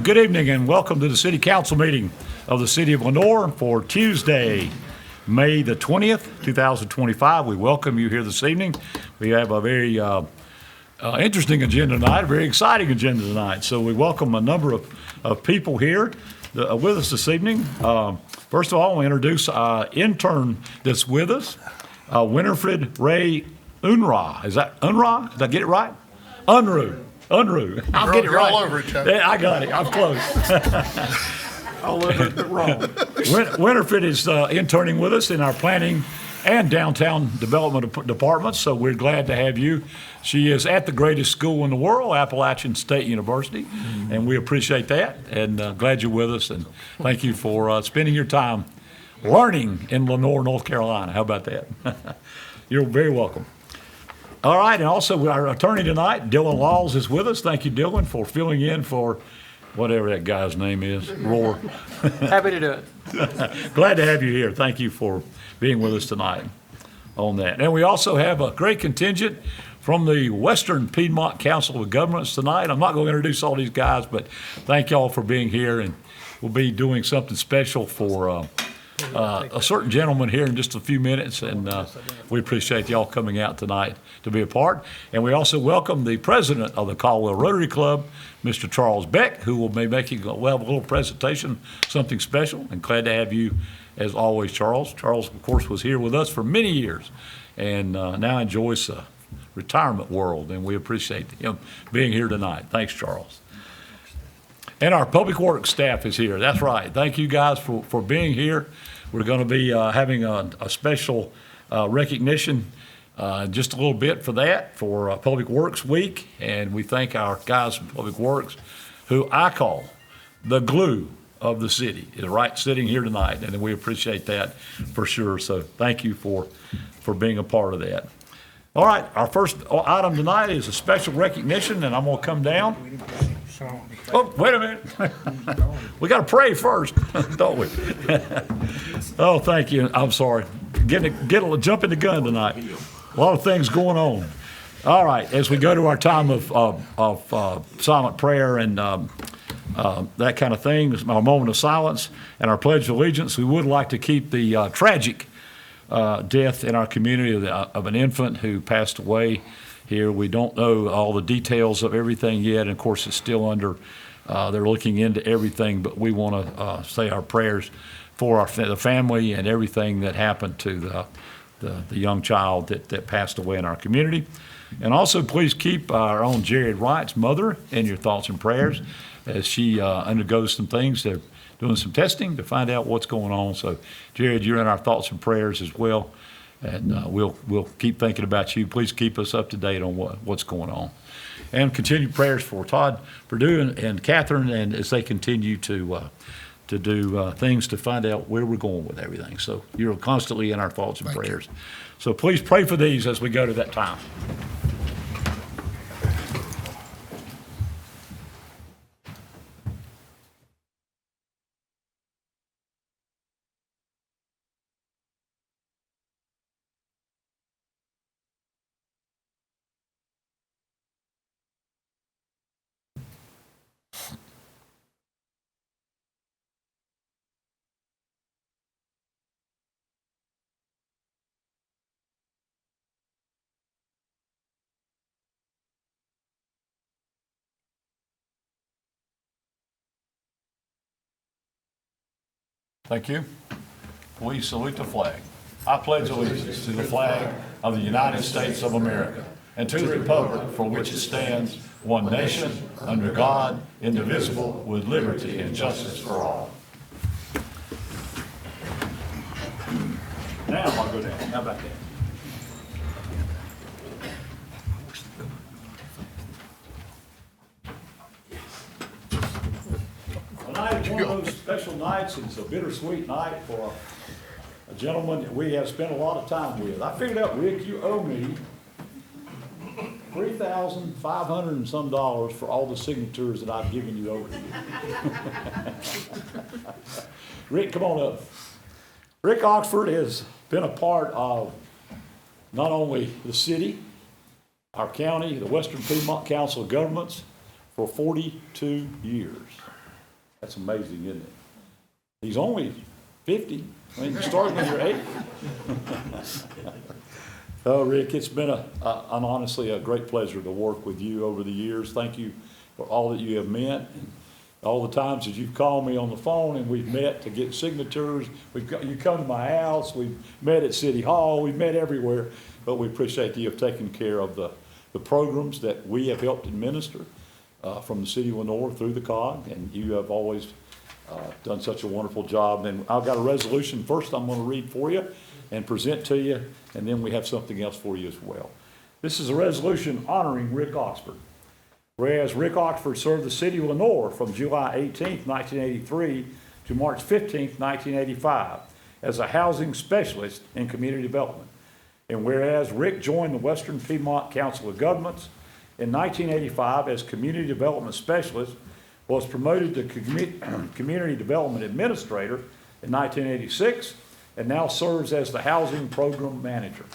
Good evening and welcome to the City Council meeting of the City of Lenoir for Tuesday, May the 20th, 2025. We welcome you here this evening. We have a very interesting agenda tonight, a very exciting agenda tonight. So we welcome a number of people here with us this evening. First of all, I want to introduce our intern that's with us, Winifred Ray Unruh. Is that Unruh? Did I get it right? Unruh. I'll get it right. All over it, Chuck. Yeah, I got it. I'm close. I'll live it wrong. Winifred is interning with us in our planning and downtown development departments, so we're glad to have you. She is at the greatest school in the world, Appalachian State University, and we appreciate that, and glad you're with us, and thank you for spending your time learning in Lenoir, North Carolina. How about that? You're very welcome. All right, and also our attorney tonight, Dylan Laws, is with us. Thank you, Dylan, for filling in for whatever that guy's name is, Roar. Happy to do it. Glad to have you here. Thank you for being with us tonight on that. And we also have a great contingent from the Western Piedmont Council of Governments tonight. I'm not going to introduce all these guys, but thank y'all for being here, and we'll be doing something special for a certain gentleman here in just a few minutes, and we appreciate y'all coming out tonight to be a part. And we also welcome the president of the Caldwell Rotary Club, Mr. Charles Beck, who will be making a little presentation, something special, and glad to have you as always, Charles. Charles, of course, was here with us for many years and now enjoys the retirement world, and we appreciate him being here tonight. Thanks, Charles. And our Public Works staff is here. That's right. Thank you guys for being here. We're going to be having a special recognition just a little bit for that, for Public Works Week. And we thank our guys from Public Works, who I call the glue of the city, is right sitting here tonight. And we appreciate that for sure. So thank you for being a part of that. All right, our first item tonight is a special recognition, and I'm going to come down. Oh, wait a minute. We got to pray first, don't we? Oh, thank you. I'm sorry. Jumping the gun tonight. A lot of things going on. All right, as we go to our time of silent prayer and that kind of thing, our moment of silence and our pledge of allegiance, we would like to keep the tragic death in our community of an infant who passed away here. We don't know all the details of everything yet, and of course it's still under, they're looking into everything, but we want to say our prayers for the family and everything that happened to the young child that passed away in our community. And also please keep our own Jared Wright's mother in your thoughts and prayers as she undergoes some things. They're doing some testing to find out what's going on. So Jared, you're in our thoughts and prayers as well. And we'll keep thinking about you. Please keep us up to date on what's going on. And continue prayers for Todd Perdue and Catherine, and as they continue to do things to find out where we're going with everything. So you're constantly in our thoughts and prayers. So please pray for these as we go to that time. Thank you. Please salute the flag. I pledge allegiance to the flag of the United States of America and to the republic for which it stands, one nation, under God, indivisible, with liberty and justice for all. Now I'll go down. How about that? Tonight is one of those special nights. It's a bittersweet night for a gentleman that we have spent a lot of time with. I figured out, Rick, you owe me $3,500 and some for all the signatures that I've given you over to you. Rick, come on up. Rick Oxford has been a part of not only the city, our county, the Western Piedmont Council of Governments for 42 years. That's amazing, isn't it? He's only 50. I mean, you start when you're 80. Oh, Rick, it's been honestly a great pleasure to work with you over the years. Thank you for all that you have meant. And all the times that you've called me on the phone and we've met to get signatures. You come to my house. We've met at City Hall. We've met everywhere. But we appreciate that you have taken care of the programs that we have helped administer from the city of Lenoir through the COG. And you have always done such a wonderful job. And I've got a resolution first I'm going to read for you and present to you. And then we have something else for you as well. This is a resolution honoring Rick Oxford. Whereas Rick Oxford served the city of Lenoir from July 18, 1983 to March 15, 1985 as a housing specialist in community development. And whereas Rick joined the Western Piedmont Council of Governments in 1985 as community development specialist, was promoted to community development administrator in 1986, and now serves as the housing program manager.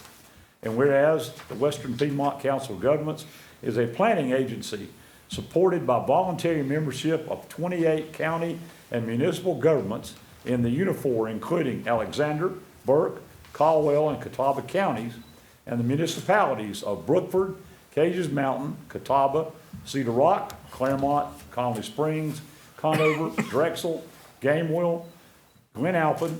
And whereas the Western Piedmont Council of Governments is a planning agency supported by voluntary membership of 28 county and municipal governments in the Unifor, including Alexander, Burke, Caldwell, and Catawba counties, and the municipalities of Brookford, Cages Mountain, Catawba, Cedar Rock, Claremont, Connolly Springs, Conover, Drexel, Gamewell, Glen Alpin,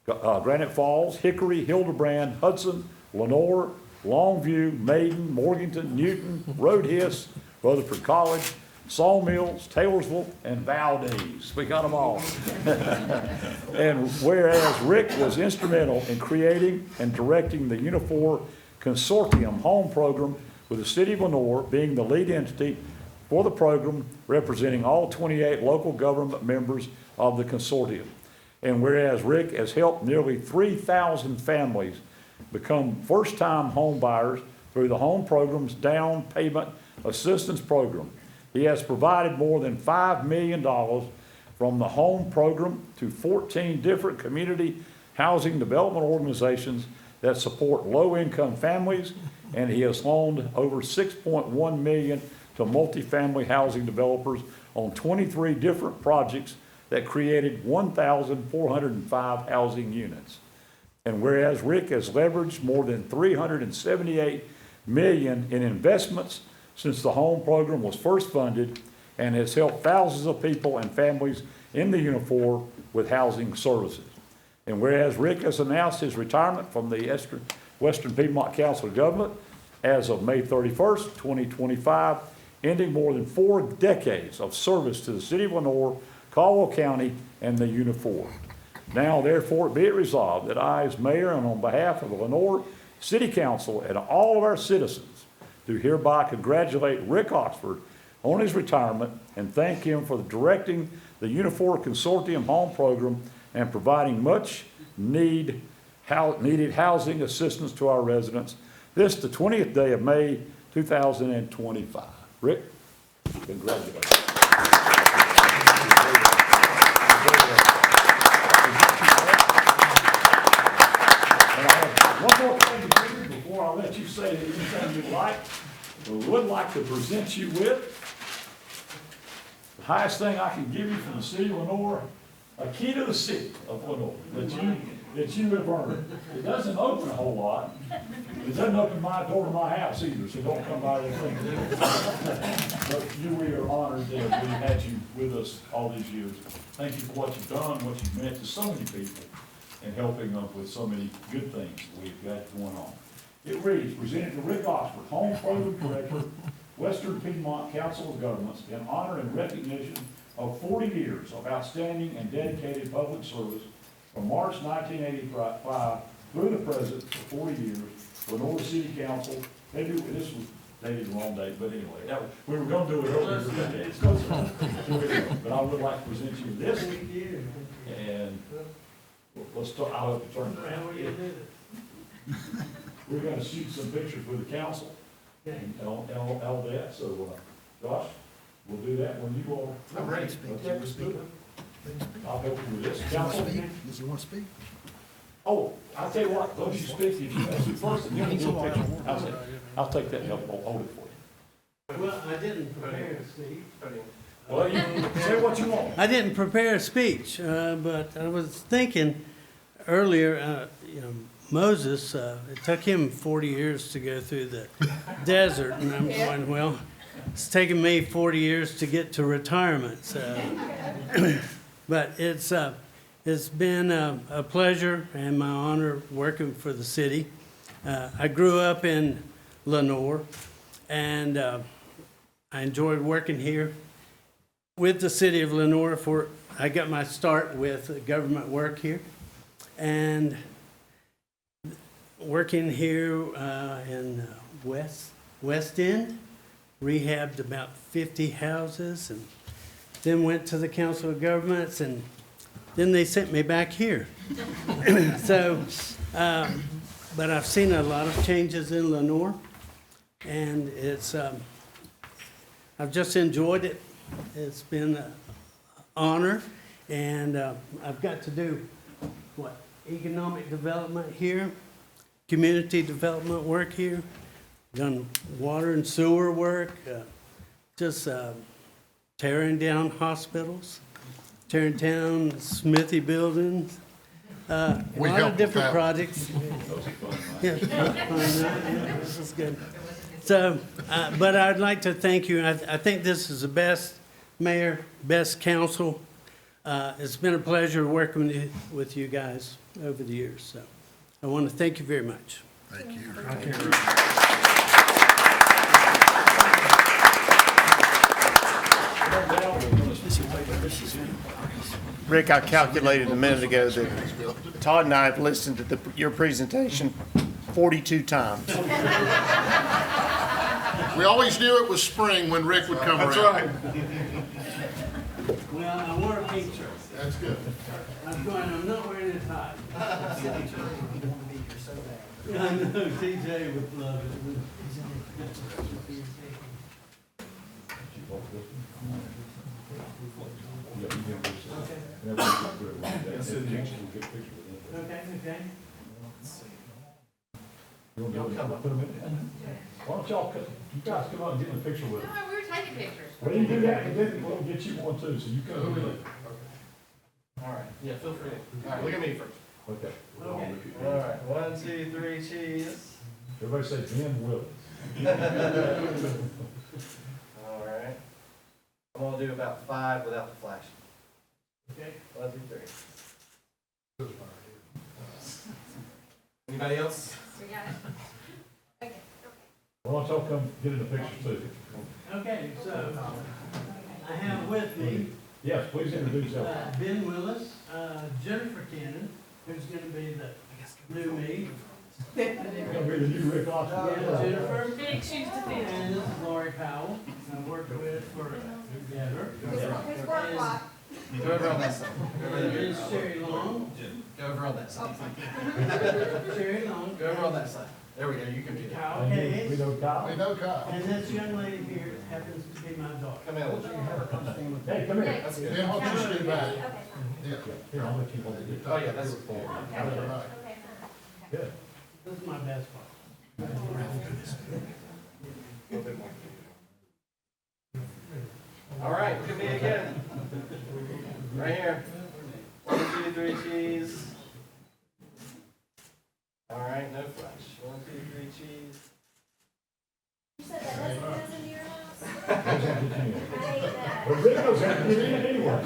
Granite Falls, Hickory, Hildebrand, Hudson, Lenoir, Longview, Maiden, Morganton, Newton, Roadhiss, Rutherford College, Sawmills, Taylorsville, and Valdez. We got them all. And whereas Rick was instrumental in creating and directing the Unifor Consortium Home Program, with the city of Lenoir being the lead entity for the program, representing all 28 local government members of the consortium. And whereas Rick has helped nearly 3,000 families become first-time home buyers through the home program's down payment assistance program. He has provided more than $5 million from the home program to 14 different community housing development organizations that support low-income families, and he has loaned over $6.1 million to multifamily housing developers on 23 different projects that created 1,405 housing units. And whereas Rick has leveraged more than $378 million in investments since the home program was first funded, and has helped thousands of people and families in the Unifor with housing services. And whereas Rick has announced his retirement from the Western Piedmont Council of Government as of May 31st, 2025, ending more than 4 decades of service to the city of Lenoir, Caldwell County, and the Unifor. Now, therefore, be it resolved that I, as mayor, and on behalf of the Lenoir City Council and all of our citizens, do hereby congratulate Rick Oxford on his retirement and thank him for directing the Unifor Consortium Home Program and providing much needed housing assistance to our residents. This, the 20th day of May, 2025. Rick, congratulations. One more thing to do before I let you say anything you'd like. We would like to present you with the highest thing I can give you from the city of Lenoir, a key to the city of Lenoir that you have earned. It doesn't open a whole lot. It doesn't open my door to my house either, so don't come by there thinking. But we are honored that we've had you with us all these years. Thank you for what you've done, what you've meant to so many people, and helping them with so many good things we've got going on. It reads, presented to Rick Oxford, Home Program Director, Western Piedmont Council of Governments, in honor and recognition of 40 years of outstanding and dedicated public service from March 1985 through the present for 40 years, Lenoir City Council. This was dated the wrong date, but anyway, we were going to do it earlier. It's close enough. But I would like to present you this. And let's start. I'll have to turn it around. We're going to shoot some pictures with the council and all that. So, Josh, we'll do that when you are. I'm ready to speak. I'll help you with this. Council. Does he want to speak? Oh, I'll tell you what, don't you speak if you want to first, and then we'll do a picture. I'll take that and hold it for you. Well, I didn't prepare, Steve. Well, you say what you want. I didn't prepare a speech, but I was thinking earlier, Moses, it took him 40 years to go through the desert, and I'm going, well, it's taken me 40 years to get to retirement. So, but it's been a pleasure and my honor working for the city. I grew up in Lenoir, and I enjoyed working here with the city of Lenoir. I got my start with government work here, and working here in West End, rehabbed about 50 houses, and then went to the Council of Governments, and then they sent me back here. So, but I've seen a lot of changes in Lenoir, and I've just enjoyed it. It's been an honor, and I've got to do economic development here, community development work here, done water and sewer work, just tearing down hospitals, tearing down Smithy buildings, a lot of different projects. Yeah, this is good. So, but I'd like to thank you. I think this is the best mayor, best council. It's been a pleasure working with you guys over the years. So I want to thank you very much. Thank you. Rick, I calculated a minute ago that Todd and I have listened to your presentation 42 times. We always knew it was spring when Rick would come around. That's right. Well, I wore a pink shirt. That's good. I'm not wearing a tie. I know, TJ would love it. Okay. Why don't y'all, you guys come out and get in a picture with us. No, we were taking pictures. Well, you do that, and then we'll get you one too, so you come with it. All right, yeah, feel free. All right, look at me first. Okay. All right, 1, 2, 3, cheese. Everybody say Ben Willis. All right. I'm gonna do about 5 without the flash. Okay. 1, 2, 3. Anybody else? We got it. Okay. Why don't y'all come get in the picture too? Okay, so I have with me Yes, please introduce yourself. Ben Willis, Jennifer Cannon, who's going to be the new me. You're gonna be the new Rick Austin. Yeah, Jennifer. Big shoes to fill. And this is Lori Powell, I worked with together. His work lot. Go over on that side. And then Sherry Long. Go over on that side. Sherry Long. Go over on that side. There we go, you can do that. Kyle And we Hayes. know Kyle. We know Kyle. And this young lady here happens to be my daughter. Come in, let's Hey, come here. That's good. Ben, why don't you stay back? Okay, fine. Yeah. Here, I'll let you hold it. Oh, yeah, that's, All right. Okay, fine. Good. This is my best part. all right, look at me again. Right here. 1, 2, 3, cheese. All right, no flash. 1, 2, 3, cheese. You said that doesn't go into your house? I I hate that. But Rick knows how to get in anyway. I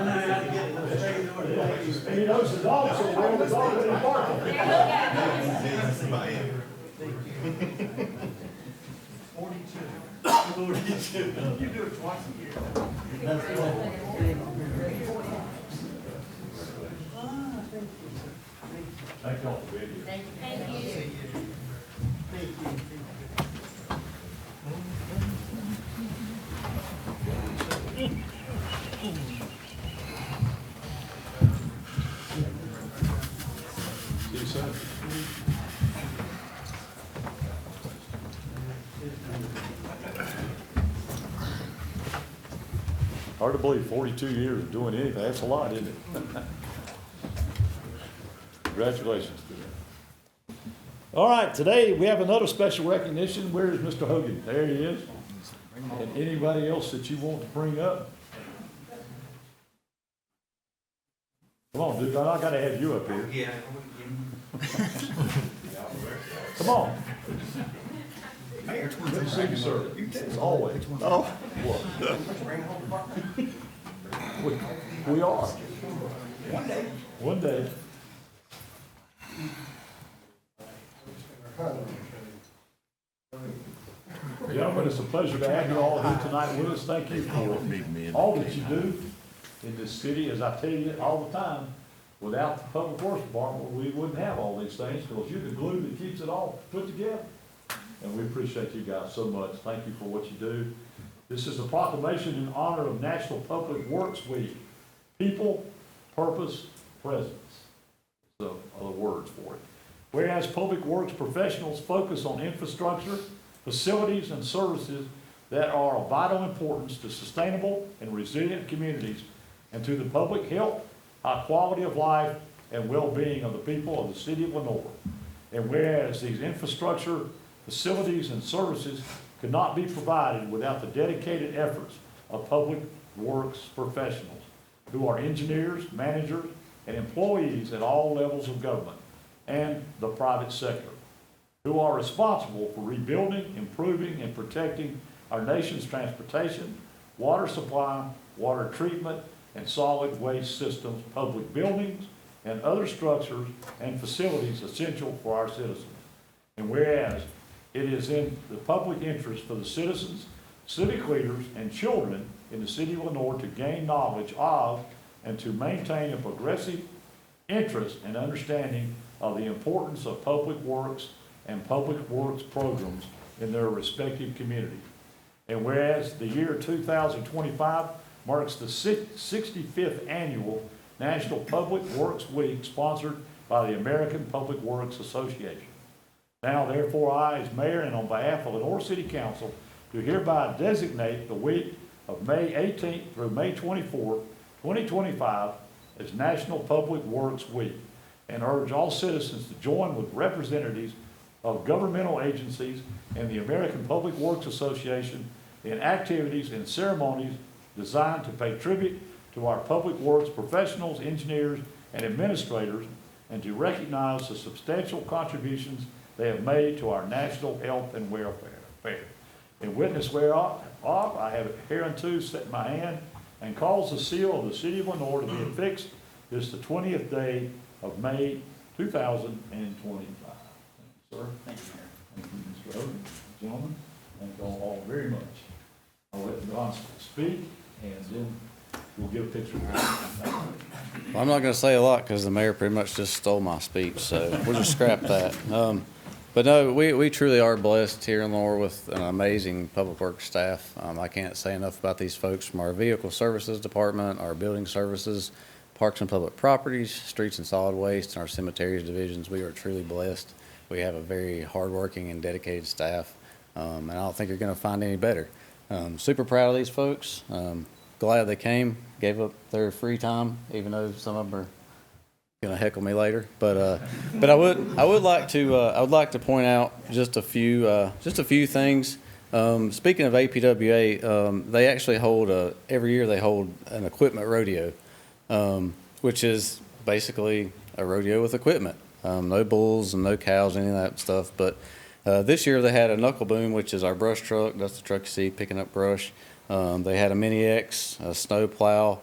know how to get the straight door to ladies. And he knows the dog, so we're the dog in the park. There you go. 42. You do it twice a year. That's right. Thank y'all for being here. Thank you. Thank you. See you soon. Hard to believe, 42 years of doing anything, that's a lot, isn't it? Congratulations. All right, today we have another special recognition. Where is Mr. Hogan? There he is. And anybody else that you want to bring up? Come on, dude, I gotta have you up here. Yeah. Come on. Good to see you, sir. As always. Oh. We are. One day. Gentlemen, it's a pleasure to have you all here tonight with us. Thank you for all that you do in this city. As I tell you all the time, without the Public Works Department, we wouldn't have all these things, because you're the glue that keeps it all put together. And we appreciate you guys so much. Thank you for what you do. This is a proclamation in honor of National Public Works Week. People, purpose, presence. So, other words for it. Whereas public works professionals focus on infrastructure, facilities, and services that are of vital importance to sustainable and resilient communities and to the public health, high quality of life, and well-being of the people of the city of Lenoir. And whereas these infrastructure, facilities, and services could not be provided without the dedicated efforts of public works professionals, who are engineers, managers, and employees at all levels of government and the private sector, who are responsible for rebuilding, improving, and protecting our nation's transportation, water supply, water treatment, and solid waste systems, public buildings, and other structures and facilities essential for our citizens. And whereas it is in the public interest for the citizens, civic leaders, and children in the city of Lenoir to gain knowledge of and to maintain a progressive interest and understanding of the importance of public works and public works programs in their respective communities. And whereas the year 2025 marks the 65th annual National Public Works Week sponsored by the American Public Works Association. Now therefore I, as mayor and on behalf of the Lenoir City Council, do hereby designate the week of May 18th through May 24th, 2025 as National Public Works Week, and urge all citizens to join with representatives of governmental agencies and the American Public Works Association in activities and ceremonies designed to pay tribute to our public works professionals, engineers, and administrators, and to recognize the substantial contributions they have made to our national health and welfare. In witness whereof, I have hereunto set my hand and caused the seal of the city of Lenoir to be affixed this the 20th day of May 2025. Thank you, sir. Thank you, Mayor. Thank you, Mr. Hogan. Gentlemen, thank you all very much. I'll let Don speak, and then we'll get a picture. Well, I'm not going to say a lot because the mayor pretty much just stole my speech, so we'll just scrap that. But no, we truly are blessed here in Lenoir with an amazing public works staff. I can't say enough about these folks from our vehicle services department, our building services, parks and public properties, streets and solid waste, and our cemeteries divisions. We are truly blessed. We have a very hardworking and dedicated staff, and I don't think you're going to find any better. Super proud of these folks. Glad they came, gave up their free time, even though some of them are going to heckle me later. But I would like to point out just a few things. Speaking of APWA, they actually hold every year they hold an equipment rodeo, which is basically a rodeo with equipment. No bulls and no cows, any of that stuff. But this year they had a knuckle boom, which is our brush truck. That's the truck you see picking up brush. They had a Mini X, a snow plow,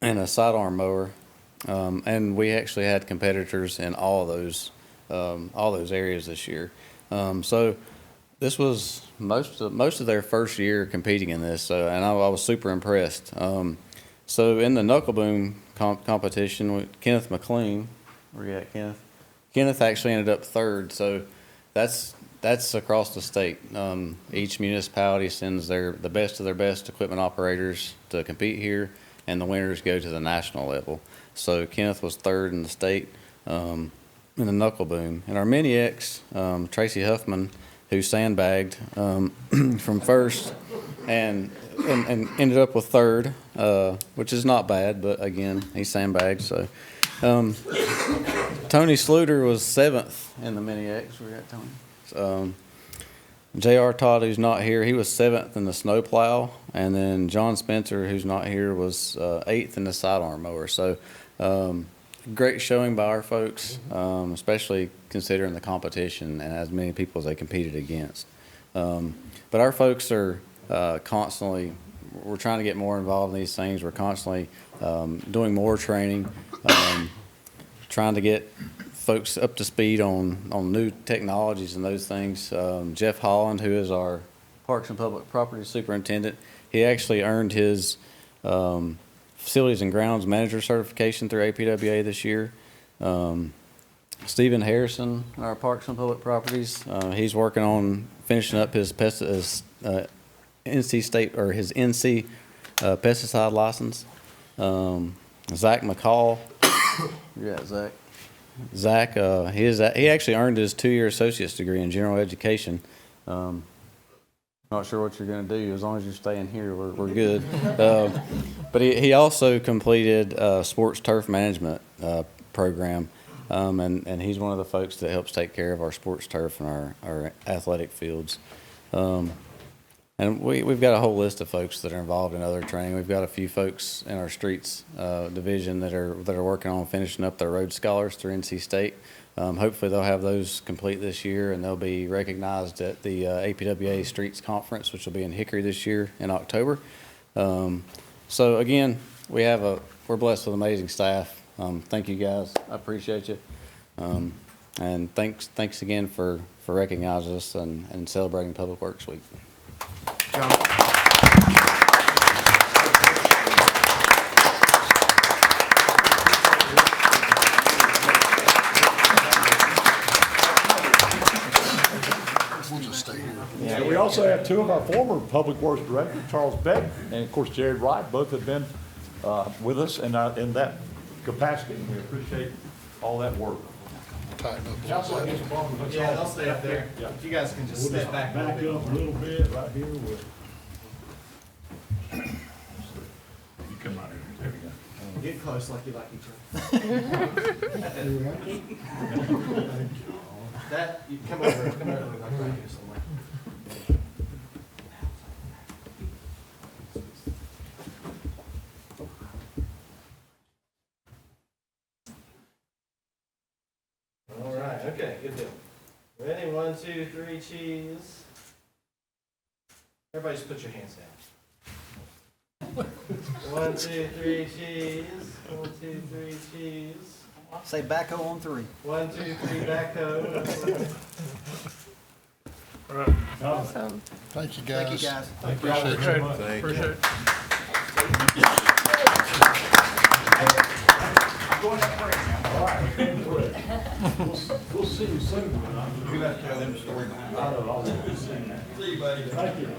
and a sidearm mower. And we actually had competitors in all those areas this year. So this was most of their first year competing in this, and I was super impressed. So in the knuckle boom competition with Kenneth McLean, where you at, Kenneth? Kenneth actually ended up third. So that's across the state. Each municipality sends the best of their best equipment operators to compete here, and the winners go to the national level. So Kenneth was third in the state in the knuckle boom. And our Mini X, Tracy Huffman, who sandbagged from first and ended up with third, which is not bad, but again, he sandbagged. So Tony Sluter was seventh in the Mini X. Where you at, Tony? J.R. Todd, who's not here, he was 7th in the snowplow, and then John Spencer, who's not here, was 8th in the sidearm mower. So great showing by our folks, especially considering the competition and as many people as they competed against. But our folks are constantly, we're trying to get more involved in these things. We're constantly doing more training, trying to get folks up to speed on new technologies and those things. Jeff Holland, who is our Parks and Public Property Superintendent, he actually earned his Facilities and Grounds Manager certification through APWA this year. Stephen Harrison, our Parks and Public Properties, he's working on finishing up his NC state or his NC pesticide license. Zach McCall, yeah, Zach. Zach, he actually earned his 2-year associate's degree in general education. Not sure what you're going to do. As long as you're staying here, we're good. But he also completed a sports turf management program, and he's one of the folks that helps take care of our sports turf and our athletic fields. And we've got a whole list of folks that are involved in other training. We've got a few folks in our streets division that are working on finishing up their road scholars through NC State. Hopefully they'll have those complete this year, and they'll be recognized at the APWA Streets Conference, which will be in Hickory this year in October. So again, we're blessed with amazing staff. Thank you guys. I appreciate you. And thanks again for recognizing us and celebrating Public Works Week. We'll just stay here. And we also have 2 of our former Public Works Directors, Charles Beck and of course Jared Wright, both have been with us in that capacity. We appreciate all that work. Tighten up. Council, I guess, Yeah, they'll stay up there. Yeah. If you guys can just We'll step just back a back little up bit. a little bit right here with. You come out here, there we go. Get close like you like each other. That, you come over like right here somewhere. All right, okay, good deal. Ready? 1, 2, 3, cheese. Everybody just put your hands down. 1, 2, 3, cheese. 1, 2, 3, cheese. Say backhoe on 3. 1, 2, 3, backhoe. Thank you, guys. Thank you, guys. Appreciate you. Appreciate it. We'll see you soon. We got to tell them story. See you, buddy. Thank you.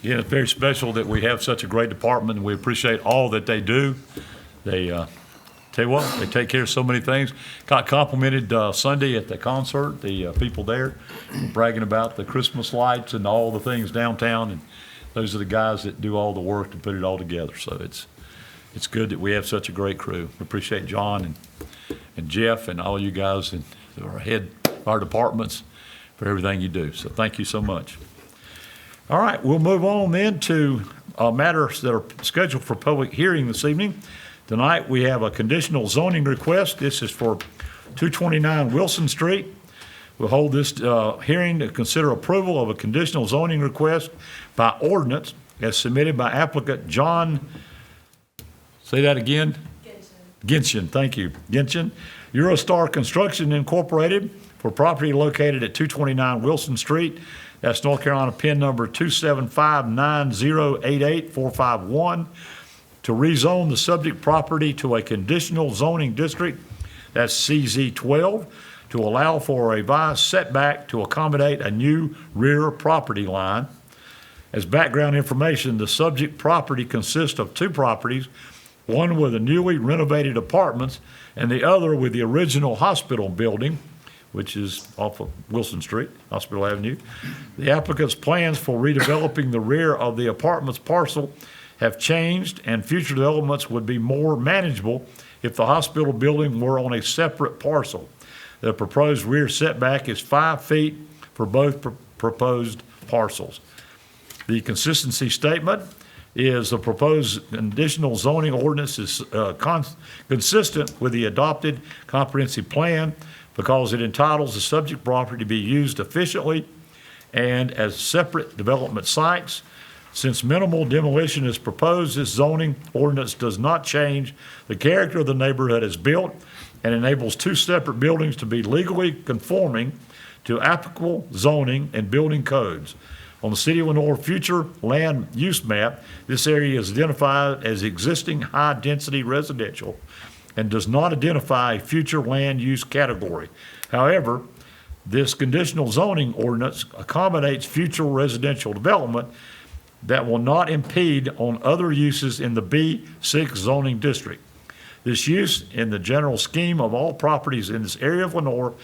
Again, it's very special that we have such a great department, and we appreciate all that they do. They, tell you what, they take care of so many things. Got complimented Sunday at the concert, the people there bragging about the Christmas lights and all the things downtown, and those are the guys that do all the work to put it all together. So it's good that we have such a great crew. We appreciate John and Jeff and all you guys and our head, our departments for everything you do. So thank you so much. All right, we'll move on then to matters that are scheduled for public hearing this evening. Tonight, we have a conditional zoning request. This is for 229 Wilson Street. We'll hold this hearing to consider approval of a conditional zoning request by ordinance as submitted by applicant John, say that again? Genshin, thank you. Genshin, Eurostar Construction Incorporated for property located at 229 Wilson Street. That's North Carolina PIN number 27590888451 to rezone the subject property to a conditional zoning district, that's CZ12, to allow for a revised setback to accommodate a new rear property line. As background information, the subject property consists of 2 properties, one with the newly renovated apartments and the other with the original hospital building, which is off of Wilson Street, Hospital Avenue. The applicant's plans for redeveloping the rear of the apartment's parcel have changed, and future developments would be more manageable if the hospital building were on a separate parcel. The proposed rear setback is 5 feet for both proposed parcels. The consistency statement is the proposed conditional zoning ordinance is consistent with the adopted comprehensive plan because it entitles the subject property to be used efficiently and as separate development sites. Since minimal demolition is proposed, this zoning ordinance does not change the character of the neighborhood as built and enables 2 separate buildings to be legally conforming to applicable zoning and building codes. On the City of Lenoir future land use map, this area is identified as existing high-density residential and does not identify a future land use category. However, this conditional zoning ordinance accommodates future residential development that will not impede on other uses in the B6 zoning district. This use in the general scheme of all properties in this area of Lenoir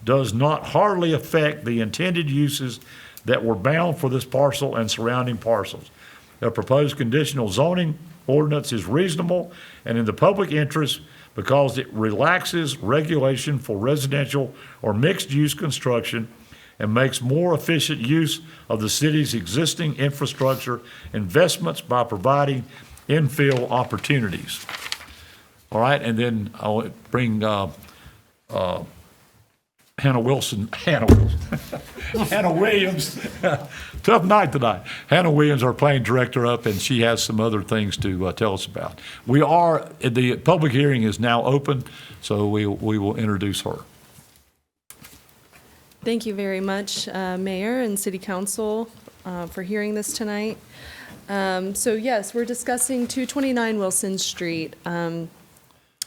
does not hardly affect the intended uses that were bound for this parcel and surrounding parcels. The proposed conditional zoning ordinance is reasonable and in the public interest because it relaxes regulation for residential or mixed-use construction and makes more efficient use of the city's existing infrastructure investments by providing infill opportunities. All right, and then I'll bring Hannah Williams. Tough night tonight. Hannah Williams, our planning director, up, and she has some other things to tell us about. The public hearing is now open, so we will introduce her. Thank you very much, Mayor and City Council, for hearing this tonight. So yes, we're discussing 229 Wilson Street.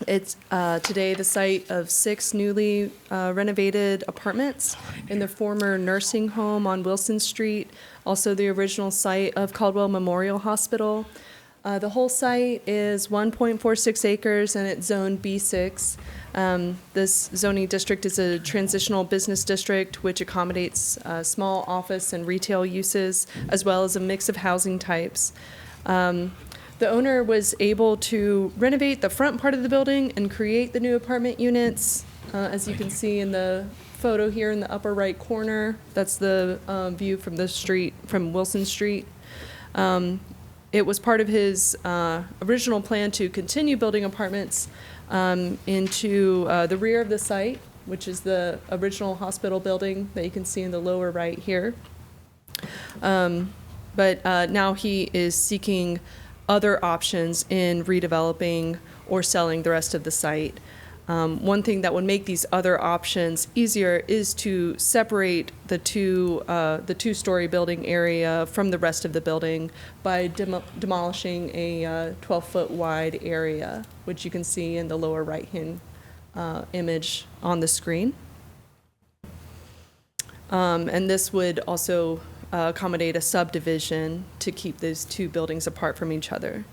It's today the site of 6 newly renovated apartments in the former nursing home on Wilson Street, also the original site of Caldwell Memorial Hospital. The whole site is 1.46 acres and it's zoned B6. This zoning district is a transitional business district which accommodates small office and retail uses as well as a mix of housing types. The owner was able to renovate the front part of the building and create the new apartment units. As you can see in the photo here in the upper right corner, that's the view from the street, from Wilson Street. It was part of his original plan to continue building apartments into the rear of the site, which is the original hospital building that you can see in the lower right here. But now he is seeking other options in redeveloping or selling the rest of the site. One thing that would make these other options easier is to separate the two-story building area from the rest of the building by demolishing a 12-foot wide area, which you can see in the lower right-hand image on the screen. And this would also accommodate a subdivision to keep those 2 buildings apart from each other.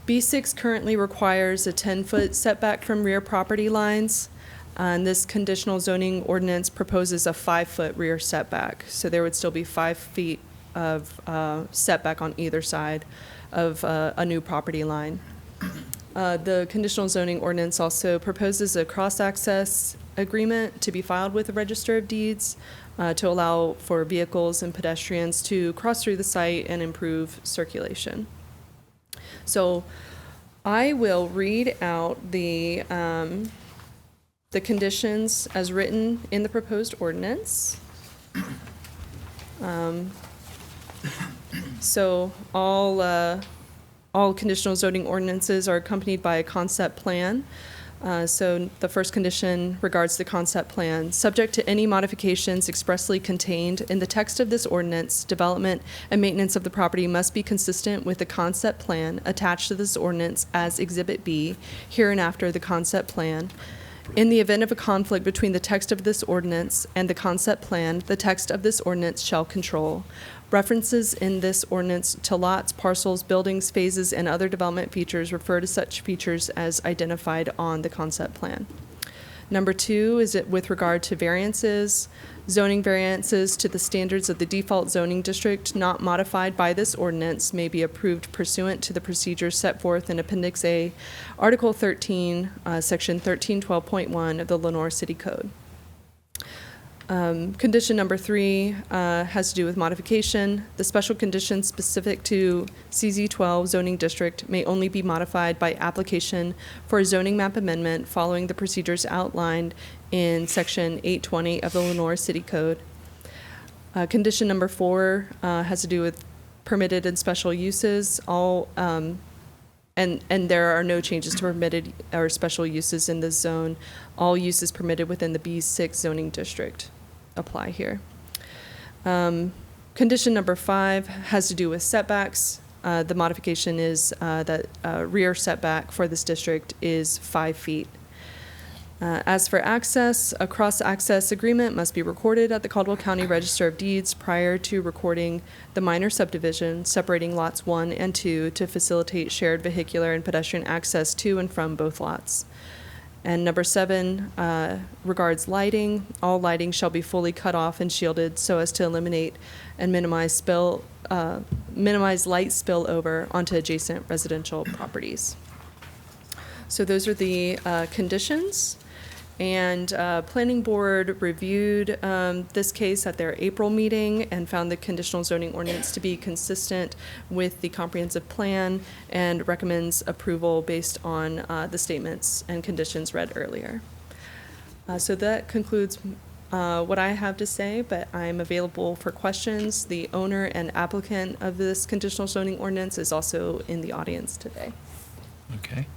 B6 currently requires a 10-foot setback from rear property lines, and this conditional zoning ordinance proposes a 5-foot rear setback. So there would still be 5 feet of setback on either side of a new property line. The conditional zoning ordinance also proposes a cross-access agreement to be filed with the Register of Deeds to allow for vehicles and pedestrians to cross through the site and improve circulation. So I will read out the conditions as written in the proposed ordinance. So all conditional zoning ordinances are accompanied by a concept plan. So the first condition regards the concept plan. Subject to any modifications expressly contained in the text of this ordinance, development and maintenance of the property must be consistent with the concept plan attached to this ordinance as Exhibit B, hereinafter the concept plan. In the event of a conflict between the text of this ordinance and the concept plan, the text of this ordinance shall control. References in this ordinance to lots, parcels, buildings, phases, and other development features refer to such features as identified on the concept plan. Number 2 is it with regard to variances. Zoning variances to the standards of the default zoning district not modified by this ordinance may be approved pursuant to the procedures set forth in Appendix A, Article 13, Section 1312.1 of the Lenoir City Code. Condition number 3 has to do with modification. The special conditions specific to CZ12 zoning district may only be modified by application for a zoning map amendment following the procedures outlined in Section 820 of the Lenoir City Code. Condition number 4 has to do with permitted and special uses. And there are no changes to permitted or special uses in this zone. All uses permitted within the B6 zoning district apply here. Condition number 5 has to do with setbacks. The modification is that rear setback for this district is 5 feet. As for access, a cross-access agreement must be recorded at the Caldwell County Register of Deeds prior to recording the minor subdivision separating lots 1 and 2 to facilitate shared vehicular and pedestrian access to and from both lots. And number 7 regards lighting. All lighting shall be fully cut off and shielded so as to eliminate and minimize light spillover onto adjacent residential properties. So those are the conditions. And Planning Board reviewed this case at their April meeting and found the conditional zoning ordinance to be consistent with the comprehensive plan and recommends approval based on the statements and conditions read earlier. So that concludes what I have to say, but I'm available for questions. The owner and applicant of this conditional zoning ordinance is also in the audience today. Okay.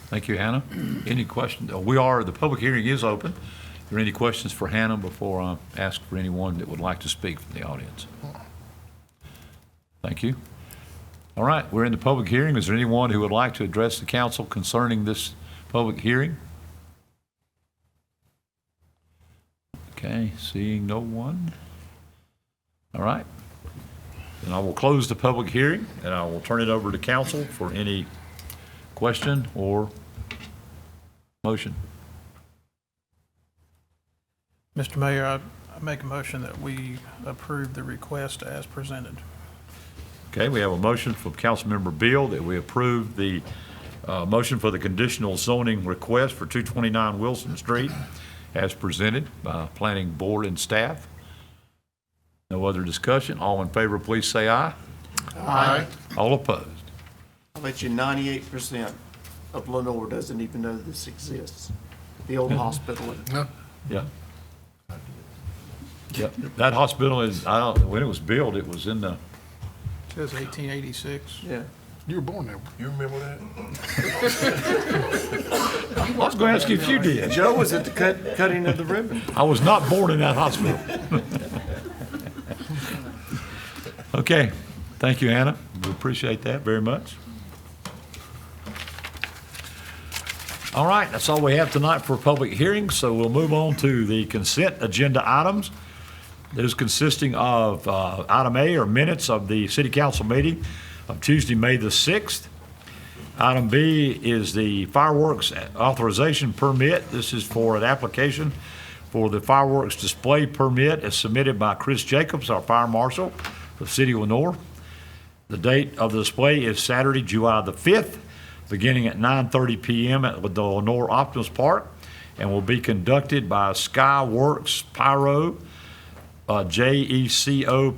Thank you, Hannah. Any questions? The public hearing is open. Are there any questions for Hannah before I ask for anyone that would like to speak from the audience? Thank you. All right, we're in the public hearing. Is there anyone who would like to address the council concerning this public hearing? Okay, seeing no one. All right. Then I will close the public hearing and I will turn it over to council for any question or motion. Mr. Mayor, I make a motion that we approve the request as presented. Okay, we have a motion from Councilmember Beal that we approve the motion for the conditional zoning request for 229 Wilson Street as presented by Planning Board and staff. No other discussion. All in favor, please say aye. Aye. All opposed. I bet you 98% of Lenoir doesn't even know this exists. The old hospital. No, Yeah. Yeah, that hospital is, when it was built, it was in the, It says 1886. Yeah. you were born there. You remember that? I was going to ask you if you did. Joe was at the cutting of the ribbon. I was not born in that hospital. Okay, thank you, Hannah. We appreciate that very much. All right, that's all we have tonight for public hearings, so we'll move on to the consent agenda items. Those consisting of item A are minutes of the city council meeting of Tuesday, May the 6th. Item B is the fireworks authorization permit. This is for an application for the fireworks display permit as submitted by Chris Jacobs, our fire marshal for the city of Lenoir. The date of the display is Saturday, July the 5th, beginning at 9:30 p.m. at the Lenoir Optimus Park, and will be conducted by Skyworks Pyro, JECO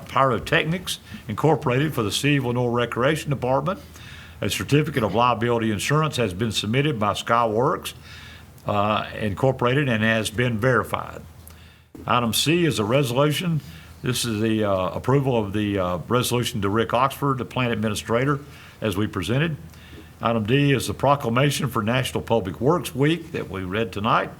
Pyrotechnics Incorporated for the City of Lenoir Recreation Department. A certificate of liability insurance has been submitted by Skyworks Incorporated and has been verified. Item C is a resolution. This is the approval of the resolution to Rick Oxford, the plant administrator, as we presented. Item D is the proclamation for National Public Works Week that we read tonight.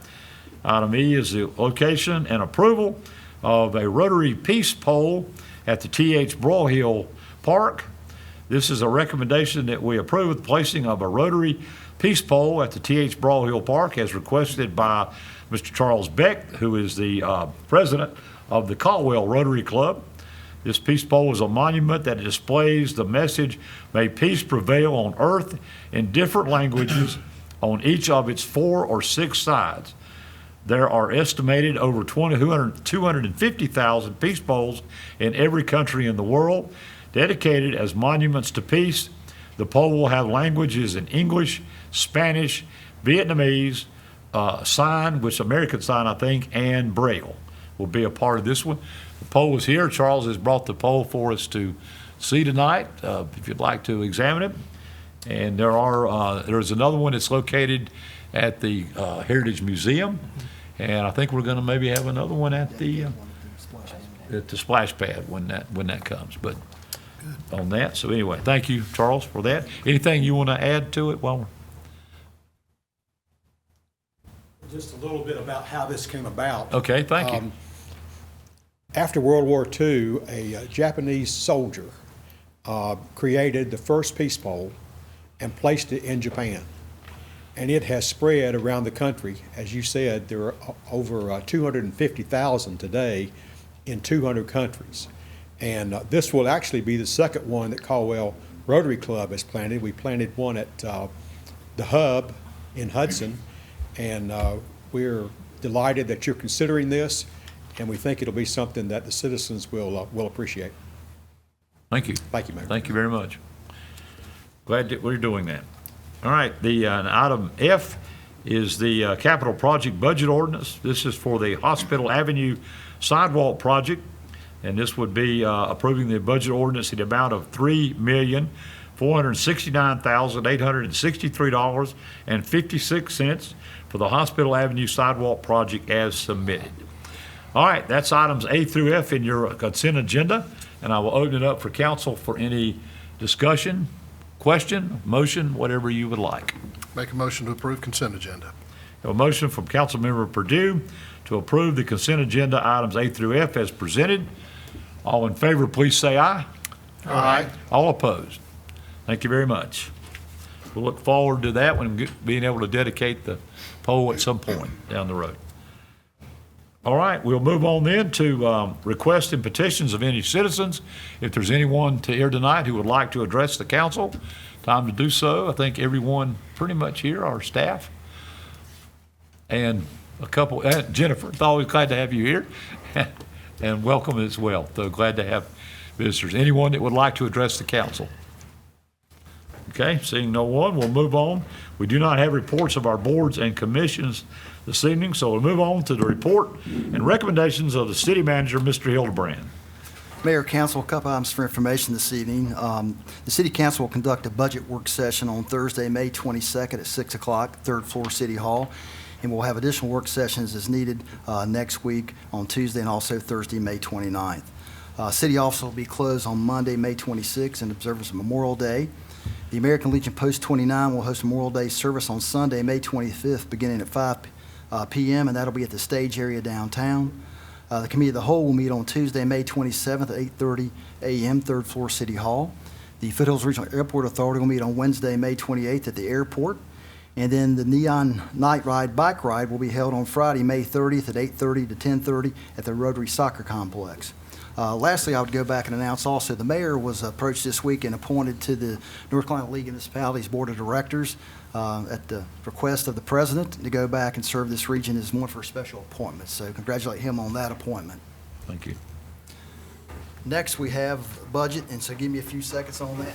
Item E is the location and approval of a rotary peace pole at the T.H. Broyhill Park. This is a recommendation that we approve the placing of a rotary peace pole at the T.H. Broyhill Park as requested by Mr. Charles Beck, who is the president of the Caldwell Rotary Club. This peace pole is a monument that displays the message, "May peace prevail on earth," in different languages on each of its 4 or 6 sides. There are estimated over 250,000 peace poles in every country in the world, dedicated as monuments to peace. The pole will have languages in English, Spanish, Vietnamese, sign, which American sign, I think, and Braille will be a part of this one. The pole is here. Charles has brought the pole for us to see tonight, if you'd like to examine it. And there's another one that's located at the Heritage Museum. And I think we're going to maybe have another one at the splash pad when that comes. But on that, so anyway, thank you, Charles, for that. Anything you want to add to it? Well, just a little bit about how this came about. okay, thank you. After World War II, a Japanese soldier created the first peace pole and placed it in Japan. And it has spread around the country. As you said, there are over 250,000 today in 200 countries. And this will actually be the second one that Caldwell Rotary Club has planted. We planted one at the Hub in Hudson, and we're delighted that you're considering this, and we think it'll be something that the citizens will appreciate. Thank you. Thank you, Mayor. Thank you very much. Glad that we're doing that. All right, the item F is the capital project budget ordinance. This is for the Hospital Avenue sidewalk project, and this would be approving the budget ordinance in the amount of $3,469,863.56 for the Hospital Avenue sidewalk project as submitted. All right, that's items A through F in your consent agenda, and I will open it up for council for any discussion, question, motion, whatever you would like. Make a motion to approve consent agenda. A motion from Councilmember Purdue to approve the consent agenda items A through F as presented. All in favor, please say aye. Aye. All opposed? Thank you very much. We'll look forward to that one, being able to dedicate the pole at some point down the road. All right, we'll move on then to requests and petitions of any citizens. If there's anyone here tonight who would like to address the council, time to do so. I think everyone pretty much here, our staff, and a couple, Jennifer, it's always glad to have you here, and welcome as well. So glad to have visitors. Anyone that would like to address the council? Okay, seeing no one, we'll move on. We do not have reports of our boards and commissions this evening, so we'll move on to the report and recommendations of the city manager, Mr. Hildebrand. Mayor, council, a couple items for information this evening. The city council will conduct a budget work session on Thursday, May 22nd at 6 o'clock, third floor City Hall. And we'll have additional work sessions as needed next week on Tuesday and also Thursday, May 29th. City office will be closed on Monday, May 26th in observance of Memorial Day. The American Legion Post 29 will host Memorial Day service on Sunday, May 25th, beginning at 5 p.m., and that'll be at the stage area downtown. The Committee of the Whole will meet on Tuesday, May 27th at 8:30 a.m., third floor City Hall. The Foothills Regional Airport Authority will meet on Wednesday, May 28th at the airport. And then the Neon Night Ride Bike Ride will be held on Friday, May 30th at 8:30 to 10:30 at the Rotary Soccer Complex. Lastly, I would go back and announce also the mayor was approached this week and appointed to the North Carolina League of Municipalities Board of Directors at the request of the president to go back and serve this region as one for special appointments. So congratulate him on that appointment. Thank you. Next, we have budget, and so give me a few seconds on that.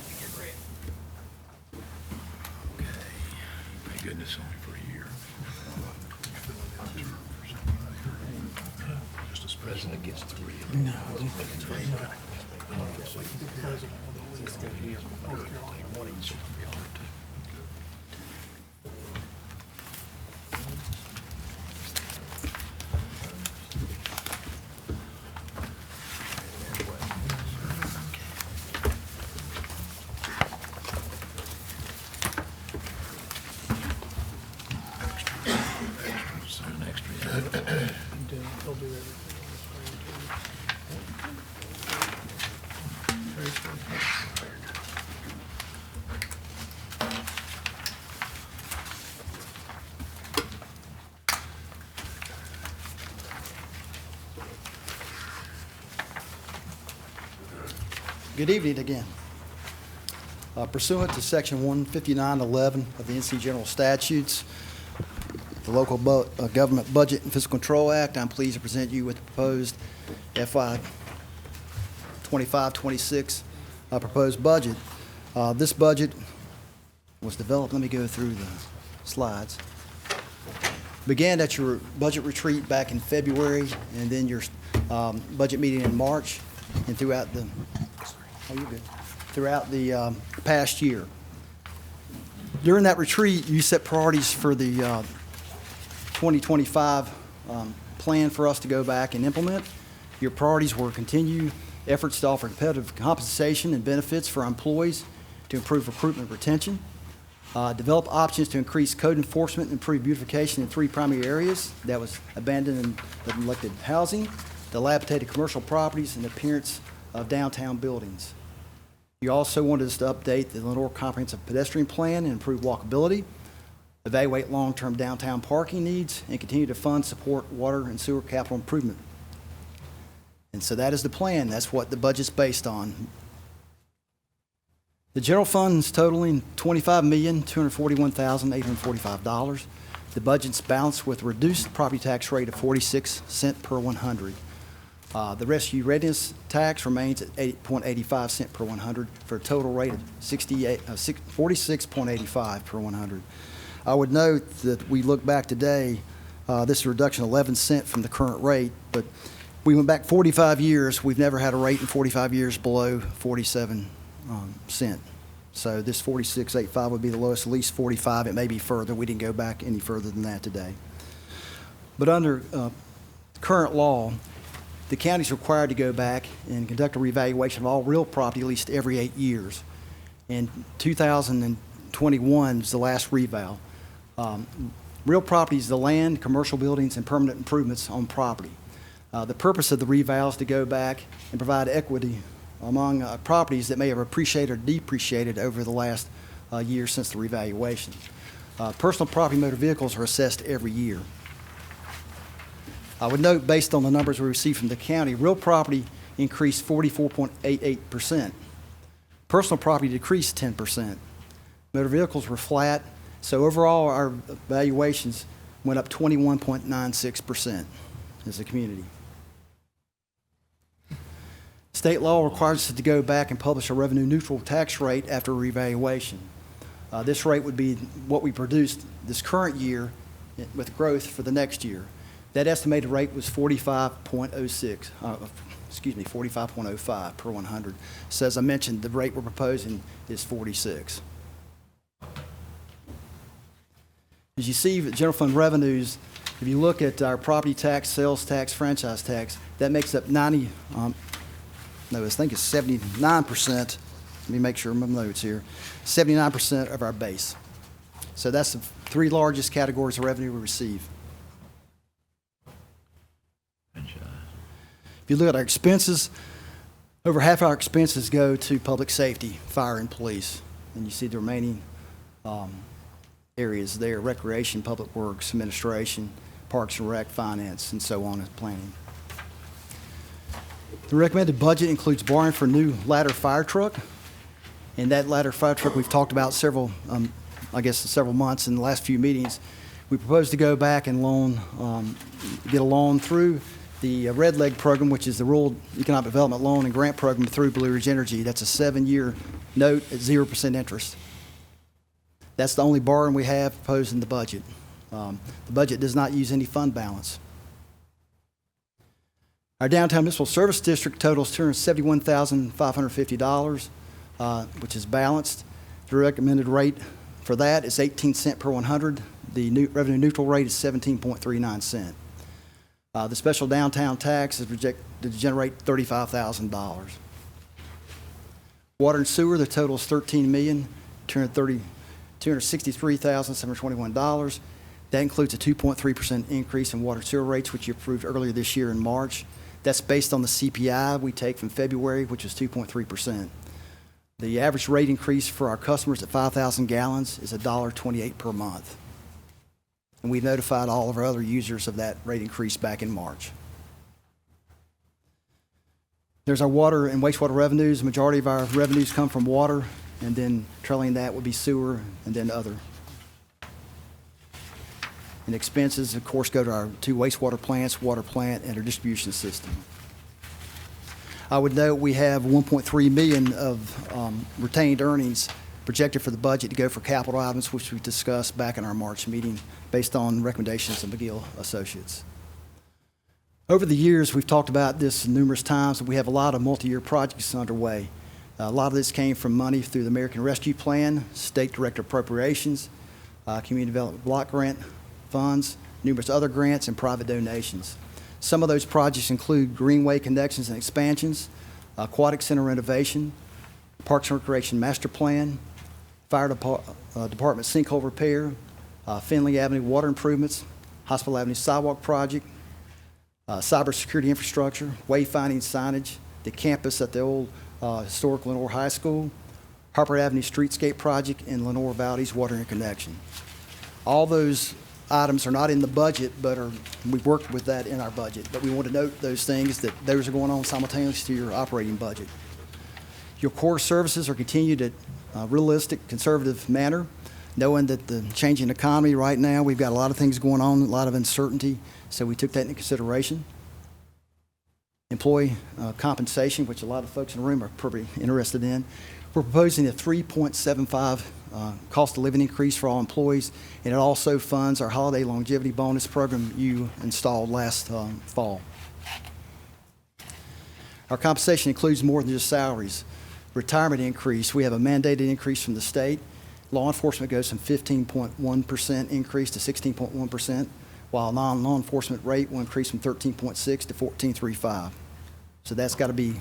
Thank goodness, only for a year. President gets 3. No. Good evening again. Pursuant to Section 15911 of the NC General Statutes, the Local Government Budget and Fiscal Control Act, I'm pleased to present you with the proposed FY 25-26 proposed budget. This budget was developed, let me go through the slides. Began at your budget retreat back in February, and then your budget meeting in March, and throughout the, throughout the past year. During that retreat, you set priorities for the 2025 plan for us to go back and implement. Your priorities were continue efforts to offer competitive compensation and benefits for our employees to improve recruitment and retention, develop options to increase code enforcement and improve beautification in 3 primary areas. That was abandoned and neglected housing, dilapidated commercial properties, and the appearance of downtown buildings. You also wanted us to update the Lenoir Comprehensive Pedestrian Plan and improve walkability, evaluate long-term downtown parking needs, and continue to fund, support water and sewer capital improvement. And so that is the plan. That's what the budget's based on. The general fund's totaling $25,241,845. The budget's balanced with a reduced property tax rate of 46 cents per 100. The rescue readiness tax remains at 8.85 cents per 100 for a total rate of 46.85 per 100. I would note that we look back today, this is a reduction of 11 cents from the current rate, but we went back 45 years. We've never had a rate in 45 years below 47 cent. So this 46.85 would be the lowest, at least 45. It may be further. We didn't go back any further than that today. But under current law, the county is required to go back and conduct a revaluation of all real property at least every 8 years. And 2021 is the last reval. Real property is the land, commercial buildings, and permanent improvements on property. The purpose of the reval is to go back and provide equity among properties that may have appreciated or depreciated over the last year since the revaluation. Personal property motor vehicles are assessed every year. I would note, based on the numbers we received from the county, real property increased 44.88%. Personal property decreased 10%. Motor vehicles were flat, so overall our valuations went up 21.96% as a community. State law requires us to go back and publish a revenue-neutral tax rate after revaluation. This rate would be what we produced this current year with growth for the next year. That estimated rate was 45.05 per 100. So as I mentioned, the rate we're proposing is 46. As you see, general fund revenues, if you look at our property tax, sales tax, franchise tax, that makes up 79%. Let me make sure my notes here. 79% of our base. So that's the 3 largest categories of revenue we receive. If you look at our expenses, over half our expenses go to public safety, fire, and police. And you see the remaining areas there: recreation, public works, administration, parks and rec, finance, and so on, and planning. The recommended budget includes borrowing for a new ladder fire truck. And that ladder fire truck we've talked about several months in the last few meetings. We propose to go back and get a loan through the Red Leg program, which is the Rural Economic Development Loan and Grant Program through Blue Ridge Energy. That's a 7-year note at 0% interest. That's the only borrowing we have proposed in the budget. The budget does not use any fund balance. Our downtown municipal service district totals $271,550, which is balanced. The recommended rate for that is 18 cents per 100. The revenue neutral rate is 17.39 cents. The special downtown tax is projected to generate $35,000. Water and sewer, the total is $263,721. That includes a 2.3% increase in water and sewer rates, which you approved earlier this year in March. That's based on the CPI we take from February, which is 2.3%. The average rate increase for our customers at 5,000 gallons is $1.28 per month. And we've notified all of our other users of that rate increase back in March. There's our water and wastewater revenues. The majority of our revenues come from water and then trailing that would be sewer, and then other. And expenses, of course, go to our two wastewater plants, water plant, and our distribution system. I would note we have 1.3 million of retained earnings projected for the budget to go for capital items, which we discussed back in our March meeting based on recommendations of McGill Associates. Over the years, we've talked about this numerous times, we have a lot of multi-year projects underway. A lot of this came from money through the American Rescue Plan, state direct appropriations, community development block grant funds, numerous other grants, and private donations. Some of those projects include greenway connections and expansions, aquatic center renovation, Parks and Recreation Master Plan, Fire Department sinkhole repair, Finley Avenue water improvements, Hospital Avenue sidewalk project, cybersecurity infrastructure, wayfinding signage, the campus at the old historic Lenoir High School, Harper Avenue streetscape project, and Lenoir Valdez water interconnection. All those items are not in the budget, but we've worked with that in our budget. But we want to note those things, that those are going on simultaneously to your operating budget. Your core services are continued at a realistic, conservative manner, knowing that the changing economy right now, we've got a lot of things going on, a lot of uncertainty, so we took that into consideration. Employee compensation, which a lot of folks in the room are pretty interested in. We're proposing a 3.75 cost of living increase for all employees, and it also funds our holiday longevity bonus program you installed last fall. Our compensation includes more than just salaries. Retirement increase, we have a mandated increase from the state. Law enforcement goes from 15.1% increase to 16.1%, while non-law enforcement rate will increase from 13.6 to 14.35. So that's got to be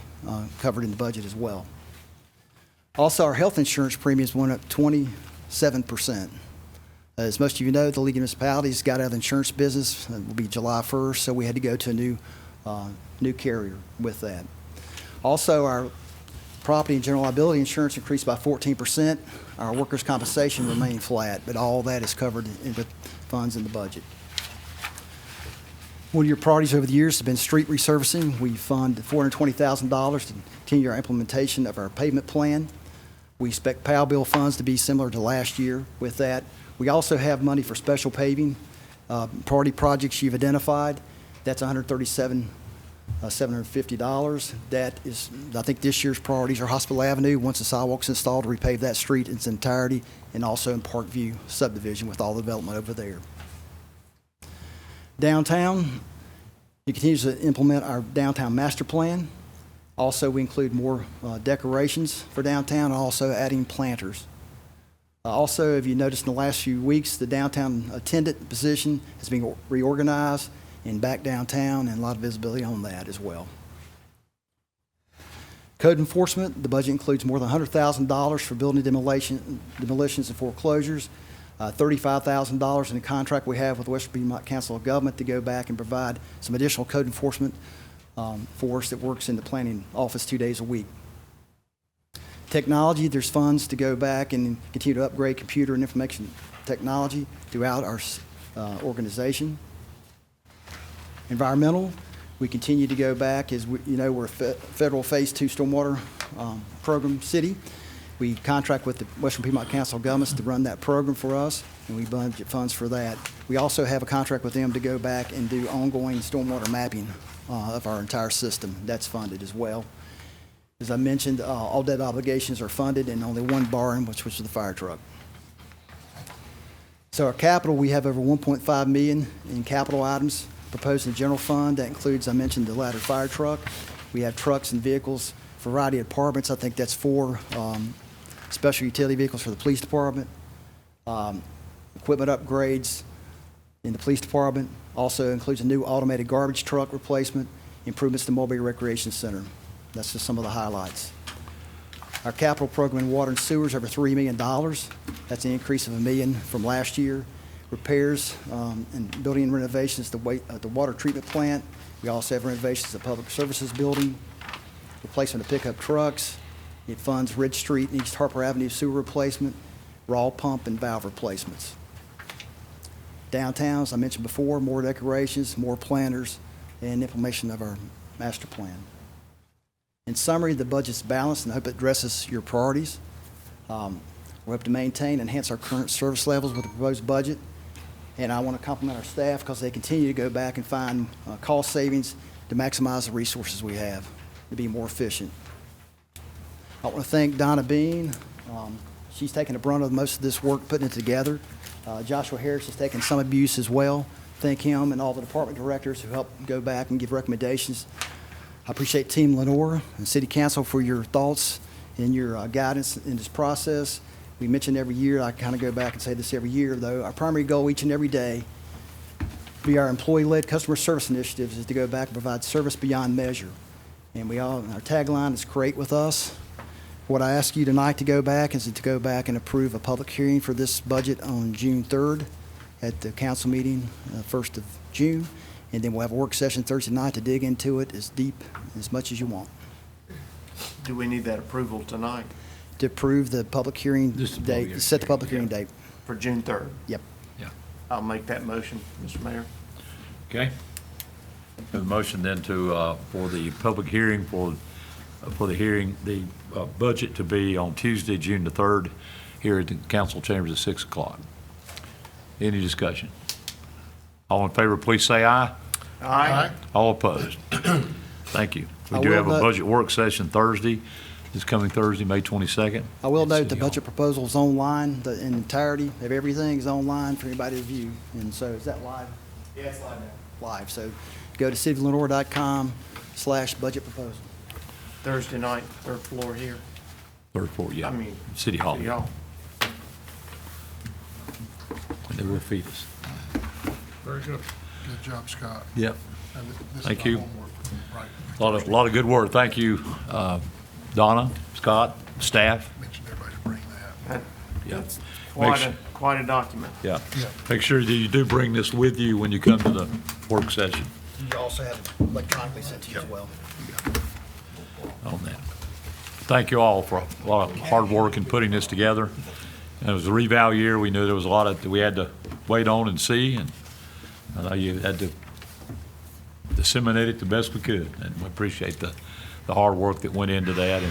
covered in the budget as well. Also, our health insurance premiums went up 27%. As most of you know, the League of Municipalities got out of the insurance business. It will be July 1st, so we had to go to a new carrier with that. Also, our property and general liability insurance increased by 14%. Our workers' compensation remained flat, but all that is covered in the funds in the budget. One of your priorities over the years has been street resurfacing. We fund $420,000 to continue our implementation of our pavement plan. We expect POW bill funds to be similar to last year with that. We also have money for special paving, priority projects you've identified. That's $137,750. That is, I think this year's priorities are Hospital Avenue, once the sidewalk's installed, to repave that street in its entirety, and also in Parkview subdivision with all the development over there. Downtown, it continues to implement our downtown master plan. Also, we include more decorations for downtown, and also adding planters. Also, if you noticed in the last few weeks, the downtown attendant position has been reorganized and back downtown, and a lot of visibility on that as well. Code enforcement, the budget includes more than $100,000 for building demolitions and foreclosures, $35,000 in a contract we have with the Western Piedmont Council of Government to go back and provide some additional code enforcement force that works in the planning office 2 days a week. Technology, there's funds to go back and continue to upgrade computer and information technology throughout our organization. Environmental, we continue to go back, as we, you know, we're a federal Phase 2 stormwater program city. We contract with the Western Piedmont Council of Governments to run that program for us, and we budget funds for that. We also have a contract with them to go back and do ongoing stormwater mapping of our entire system. That's funded as well. As I mentioned, all debt obligations are funded, and only one borrowing, which was the fire truck. So our capital, we have over $1.5 million in capital items proposed in the general fund. That includes, I mentioned, the ladder fire truck. We have trucks and vehicles, variety of departments. I think that's 4 special utility vehicles for the police department, equipment upgrades in the police department. Also includes a new automated garbage truck replacement, improvements to Mulberry Recreation Center. That's just some of the highlights. Our capital program in water and sewers over $3 million. That's an increase of $1 million from last year. Repairs and building renovations to the water treatment plant. We also have renovations to the public services building, replacement of pickup trucks. It funds Ridge Street and East Harper Avenue sewer replacement, raw pump and valve replacements. Downtown, as I mentioned before, more decorations, more planters, and implementation of our master plan. In summary, the budget's balanced, and I hope it addresses your priorities. We're up to maintain, enhance our current service levels with the proposed budget. And I want to compliment our staff because they continue to go back and find cost savings to maximize the resources we have, to be more efficient. I want to thank Donna Bean. She's taken the brunt of most of this work, putting it together. Joshua Harris has taken some abuse as well. Thank him and all the department directors who helped go back and give recommendations. I appreciate Team Lenoir and City Council for your thoughts and your guidance in this process. We mention every year, I kind of go back and say this every year, though, our primary goal each and every day via our employee-led customer service initiatives is to go back and provide service beyond measure. And our tagline is create with us. What I ask you tonight to go back is to go back and approve a public hearing for this budget on June 3rd at the council meeting, 1st of June. And then we'll have a work session Thursday night to dig into it as deep, as much as you want. Do we need that approval tonight To approve the public hearing Just the public date, set the public hearing date. for June 3rd? Yep. I'll make that motion, Mr. Mayor. Okay. Have a motion then to, for the public hearing for the hearing, the budget to be on Tuesday, June the 3rd, here at the council chambers at 6 o'clock. Any discussion? All in favor, please say aye. Aye. All opposed? Thank you. We I do will have a note- budget work session Thursday, this coming Thursday, May 22nd. I will at note City the Hall. budget proposal is online, the in entirety of everything is online for anybody to view. And so is that live? Yeah, it's live now. Live. So go to cityoflenore.com/budget proposal. Thursday night, third floor here. Third floor, yeah. I mean, City Hall. City Hall. They will feed us. Very good. Good job, Scott. Yep. And this is Thank our you. homework. Right. A lot of good work. Thank you, Donna, Scott, staff. Mentioned everybody to bring that. Yeah. Quite a document. Yeah. Yeah. Make sure that you do bring this with you when you come to the work session You also have it electronically sent to you as well. on that. Thank you all for a lot of hard work in putting this together. And it was a reval year. We knew there was a lot that we had to wait on and see, and I know you had to disseminate it the best we could. And we appreciate the hard work that went into that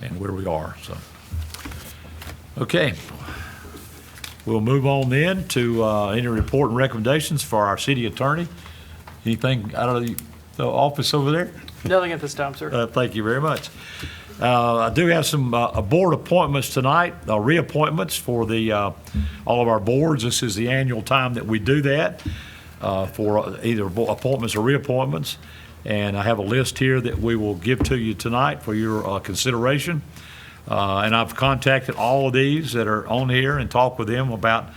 and where we are, so. Okay. We'll move on then to any report and recommendations for our city attorney. Anything out of the office over there? Nothing at this time, sir. Thank you very much. I do have some board appointments tonight, reappointments for all of our boards. This is the annual time that we do that for either appointments or reappointments. And I have a list here that we will give to you tonight for your consideration. And I've contacted all of these that are on here and talked with them about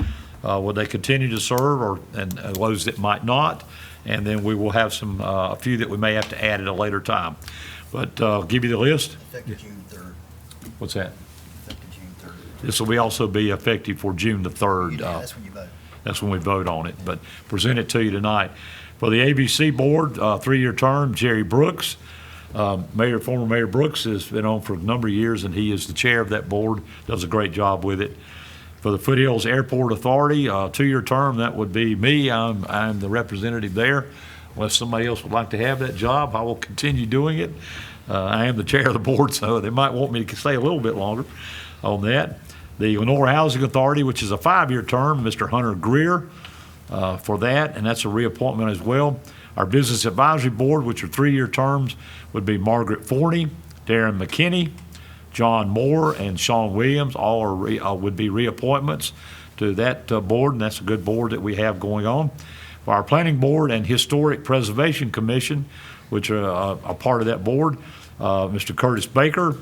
would they continue to serve and those that might not. And then we will have a few that we may have to add at a later time. But I'll give you the list. Effective June 3rd. What's that? Effective June 3rd. This will also be effective for June the 3rd. Yeah, that's when you vote. That's when we vote on it, but present it to you tonight. For the ABC Board, 3-year term, Jerry Brooks. Former Mayor Brooks has been on for a number of years, and he is the chair of that board, does a great job with it. For the Foothills Airport Authority, 2-year term, that would be me. I'm the representative there. Unless somebody else would like to have that job, I will continue doing it. I am the chair of the board, so they might want me to stay a little bit longer on that. The Lenoir Housing Authority, which is a 5-year term, Mr. Hunter Greer for that, and that's a reappointment as well. Our Business Advisory Board, which are 3-year terms, would be Margaret Forney, Darren McKinney, John Moore, and Sean Williams. All would be reappointments to that board, and that's a good board that we have going on. For our Planning Board and Historic Preservation Commission, which are a part of that board, Mr. Curtis Baker,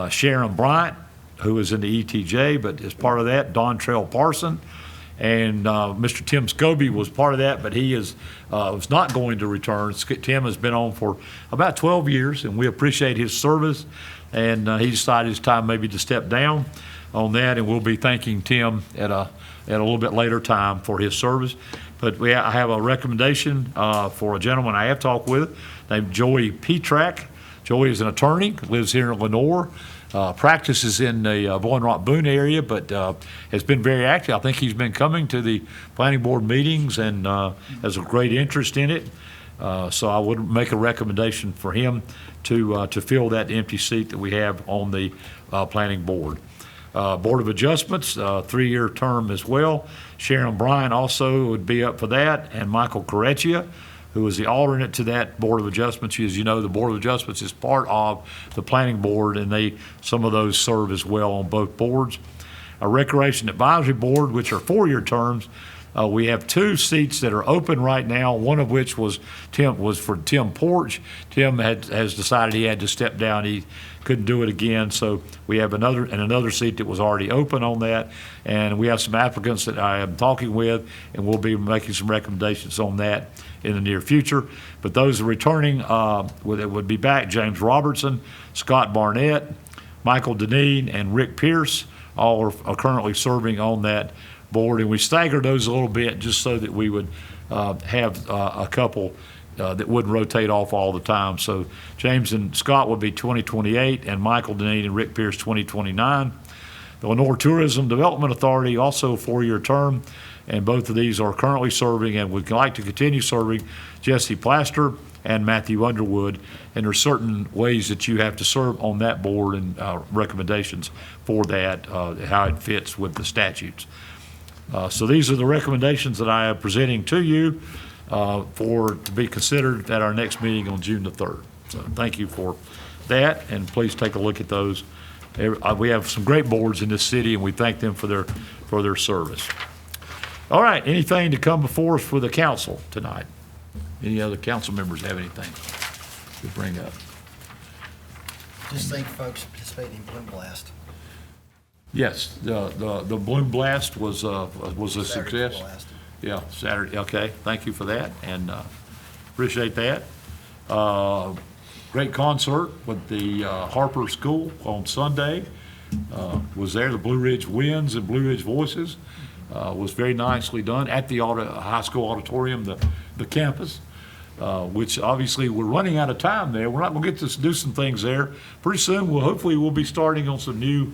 Sharon Bryant, who is in the ETJ, but is part of that, Don Trail Parson, and Mr. Tim Scobie was part of that, but he was not going to return. Tim has been on for about 12 years, and we appreciate his service, and he decided it's time maybe to step down on that, and we'll be thanking Tim at a little bit later time for his service. But I have a recommendation for a gentleman I have talked with named Joey Petrak. Joey is an attorney, lives here in Lenoir, practices in the Boyne Rock Boone area, but has been very active. I think he's been coming to the planning board meetings and has a great interest in it. So I would make a recommendation for him to fill that empty seat that we have on the planning board. Board of Adjustments, 3-year term as well. Sharon Bryan also would be up for that, and Michael Correcchia, who is the alternate to that Board of Adjustments. As you know, the Board of Adjustments is part of the planning board, and some of those serve as well on both boards. A Recreation Advisory Board, which are 4-year terms. We have 2 seats that are open right now, one of which was for Tim Porch. Tim has decided he had to step down. He couldn't do it again, so we have another seat that was already open on that, and we have some applicants that I am talking with, and we'll be making some recommendations on that in the near future. But those are returning, would be back: James Robertson, Scott Barnett, Michael Deneen, and Rick Pierce, all are currently serving on that board, and we staggered those a little bit just so that we would have a couple that wouldn't rotate off all the time. So James and Scott would be 2028, and Michael Deneen and Rick Pierce 2029. The Lenoir Tourism Development Authority, also a 4-year term, and both of these are currently serving and would like to continue serving Jesse Plaster and Matthew Underwood. And there are certain ways that you have to serve on that board and recommendations for that, how it fits with the statutes. So these are the recommendations that I am presenting to you to be considered at our next meeting on June the 3rd. So thank you for that, and please take a look at those. We have some great boards in this city, and we thank them for their service. All right, anything to come before us for the council tonight? Any other council members have anything to bring up? Just thank folks participating in Bloom Blast. Yes, the Bloom Blast was a Saturday success. Blast. Yeah, Saturday, okay, thank you for that, and appreciate that. Great concert with the Harper School on Sunday. Was there, the Blue Ridge Winds and Blue Ridge Voices. Was very nicely done at the high school auditorium, the campus, which obviously we're running out of time there. We're not gonna get to do some things there. Pretty soon, hopefully we'll be starting on some new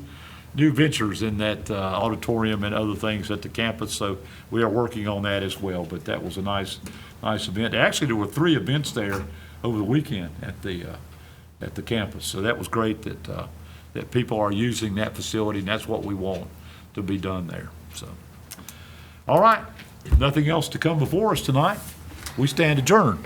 ventures in that auditorium and other things at the campus, so we are working on that as well. But that was a nice event. Actually, there were 3 events there over the weekend at the campus, so that was great that people are using that facility, and that's what we want to be done there. So, all right, if nothing else to come before us tonight, we stand adjourned.